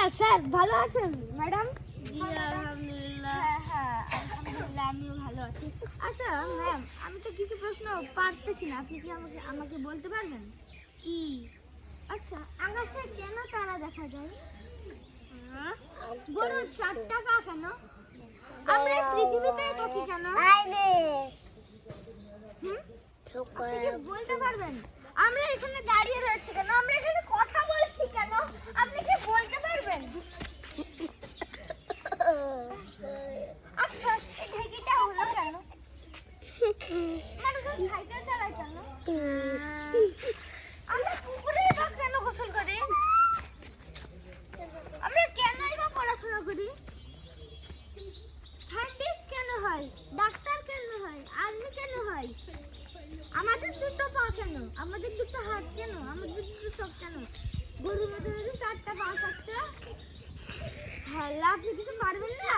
Sir ভালো আছেন madam? জি আলহামদুলিল্লাহ। হ্যাঁ আলহামদুলিল্লাহ আমিও ভালো আছি। আচ্ছা ম্যাম, আমি তো কিছু প্রশ্ন পারতেছি না, আপনি কি আমাকে আমাকে বলতে পারবেন? কি? আচ্ছা, আকাশে কেন তারা দেখা যায়? গরুর 4 টাকা কেন? আমরা পৃথিবীতে থাকি কেন? হুম? আপনি কি বলতে পারবেন? আমরা এখানে দাঁড়িয়ে রয়েছি কেন? আমরা এখানে কথা বলছি কেন? আপনি কি বলতে পারবেন? আচ্ছা, এই ঢেকিটা হলো কেন? মানুষ সাইকেল চালায় কেন? আমরা পুকুরেই বা কেন গোসল করি? আমরা কেনই বা পড়াশোনা করি? সায়েন্টিস্ট কেন হয়? ডাক্তার কেন হয়? আর্মি কেন হয়? আমাদের দুটো পা কেন? আমাদের দুটো হাত কেন? আমাদের দুটো চোখ কেন? গরুর মতো যদি 4টা পা থাকতো। হ্যাঁ, আপনি কিছু পারবেন না?